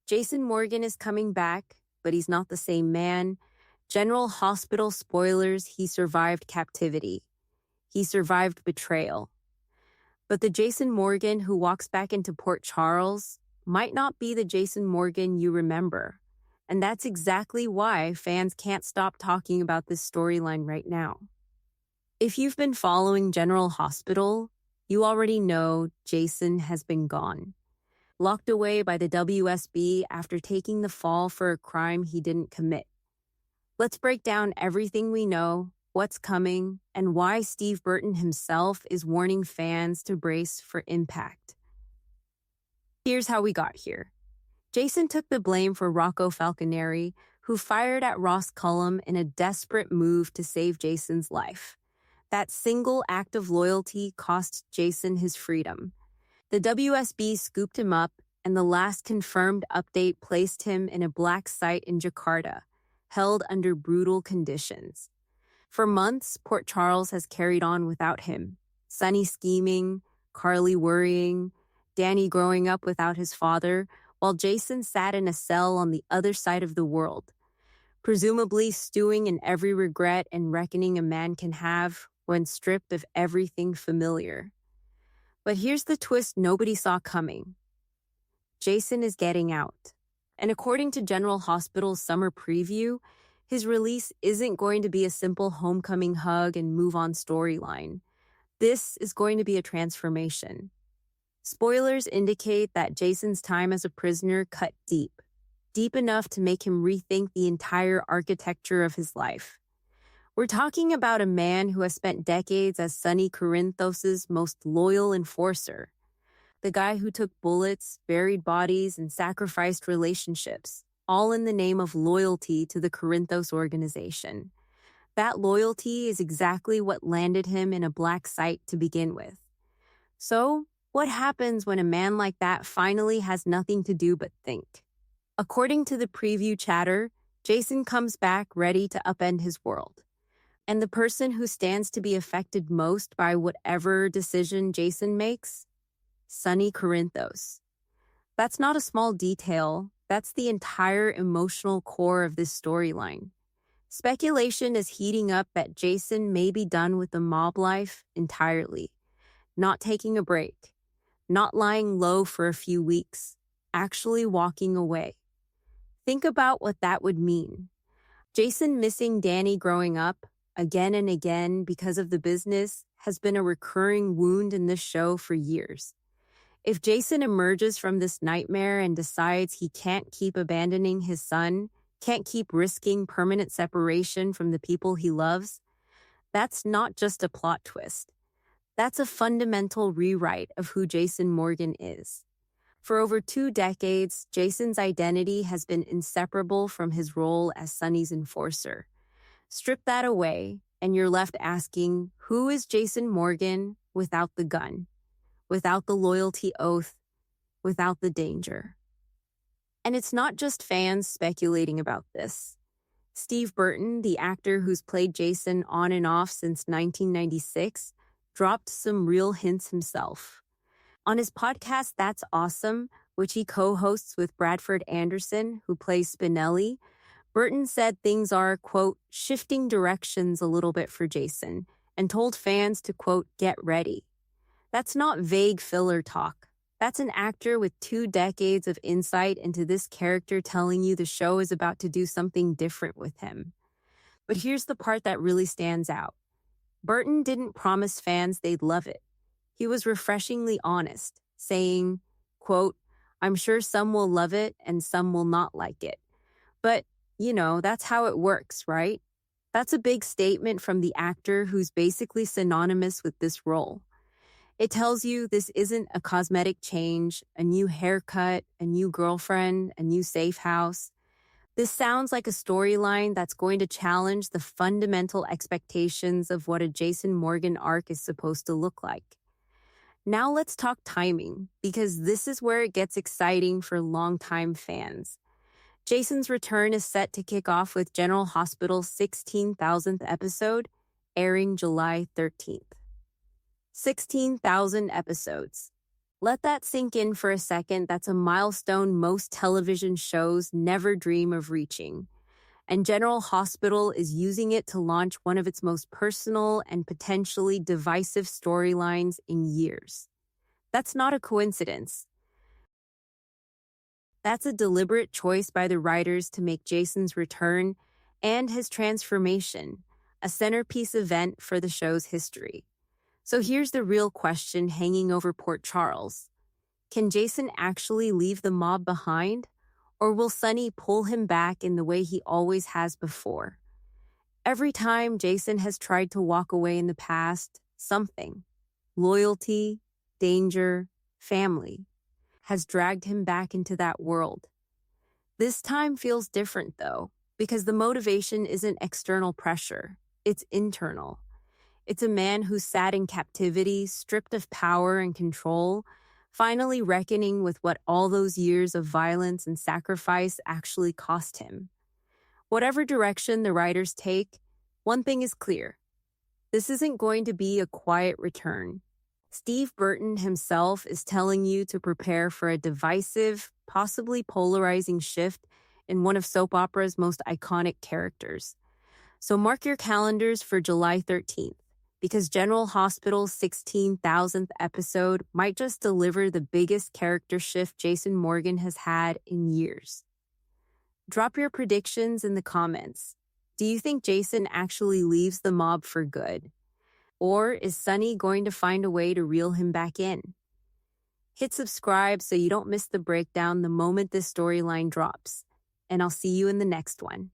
Jason Morgan is coming back, but he's not the same man. General Hospital spoilers, he survived captivity. He survived betrayal. But the Jason Morgan who walks back into Port Charles might not be the Jason Morgan you remember. And that's exactly why fans can't stop talking about this storyline right now. If you've been following General Hospital, you already know Jason has been gone. Locked away by the WSB after taking the fall for a crime he didn't commit. Let's break down everything we know, what's coming, and why Steve Burton himself is warning fans to brace for impact. Here's how we got here. Jason took the blame for Rocco Falconeri, who fired at Ross Cullum in a desperate move to save Jason's life. That single act of loyalty cost Jason his freedom. The WSB scooped him up, and the last confirmed update placed him in a black site in Jakarta, held under brutal conditions. For months, Port Charles has carried on without him. Sonny scheming, Carly worrying, Danny growing up without his father, while Jason sat in a cell on the other side of the world, presumably stewing in every regret and reckoning a man can have when stripped of everything familiar. But here's the twist nobody saw coming. Jason is getting out. And according to General Hospital's summer preview, his release isn't going to be a simple homecoming hug and move on storyline. This is going to be a transformation. Spoilers indicate that Jason's time as a prisoner cut deep enough to make him rethink the entire architecture of his life. We're talking about a man who has spent decades as Sonny Corinthos' most loyal enforcer. The guy who took bullets, buried bodies, and sacrificed relationships, all in the name of loyalty to the Corinthos organization. That loyalty is exactly what landed him in a black site to begin with. So, what happens when a man like that finally has nothing to do but think? According to the preview chatter, Jason comes back ready to upend his world. And the person who stands to be affected most by whatever decision Jason makes? Sonny Corinthos. That's not a small detail. That's the entire emotional core of this storyline. Speculation is heating up that Jason may be done with the mob life entirely. Not taking a break. Not lying low for a few weeks. Actually walking away. Think about what that would mean. Jason missing Danny growing up, again and again because of the business, has been a recurring wound in this show for years. If Jason emerges from this nightmare and decides he can't keep abandoning his son, can't keep risking permanent separation from the people he loves, that's not just a plot twist. That's a fundamental rewrite of who Jason Morgan is. For over 2 decades, Jason's identity has been inseparable from his role as Sonny's enforcer. Strip that away, and you're left asking, who is Jason Morgan without the gun, without the loyalty oath, without the danger? And it's not just fans speculating about this. Steve Burton, the actor who's played Jason on and off since 1996, dropped some real hints himself. On his podcast, That's Awesome, which he co-hosts with Bradford Anderson, who plays Spinelli, Burton said things are, quote, shifting directions a little bit for Jason, and told fans to, quote, get ready. That's not vague filler talk. That's an actor with 2 decades of insight into this character telling you the show is about to do something different with him. But here's the part that really stands out. Burton didn't promise fans they'd love it. He was refreshingly honest, saying, quote, I'm sure some will love it and some will not like it. But, that's how it works, right? That's a big statement from the actor who's basically synonymous with this role. It tells you this isn't a cosmetic change, a new haircut, a new girlfriend, a new safe house. This sounds like a storyline that's going to challenge the fundamental expectations of what a Jason Morgan arc is supposed to look like. Now let's talk timing, because this is where it gets exciting for longtime fans. Jason's return is set to kick off with General Hospital's 16,000th episode, airing July 13th. 16,000 episodes. Let that sink in for a second. That's a milestone most television shows never dream of reaching. And General Hospital is using it to launch one of its most personal and potentially divisive storylines in years. That's not a coincidence. That's a deliberate choice by the writers to make Jason's return and his transformation a centerpiece event for the show's history. So here's the real question hanging over Port Charles. Can Jason actually leave the mob behind? Or will Sonny pull him back in the way he always has before? Every time Jason has tried to walk away in the past, something, loyalty, danger, family, has dragged him back into that world. This time feels different, though, because the motivation isn't external pressure, it's internal. It's a man who sat in captivity, stripped of power and control, finally reckoning with what all those years of violence and sacrifice actually cost him. Whatever direction the writers take, one thing is clear. This isn't going to be a quiet return. Steve Burton himself is telling you to prepare for a divisive, possibly polarizing shift in one of soap opera's most iconic characters. So mark your calendars for July 13th. Because General Hospital's 16,000th episode might just deliver the biggest character shift Jason Morgan has had in years. Drop your predictions in the comments. Do you think Jason actually leaves the mob for good? Or is Sonny going to find a way to reel him back in? Hit subscribe so you don't miss the breakdown the moment this storyline drops. And I'll see you in the next one.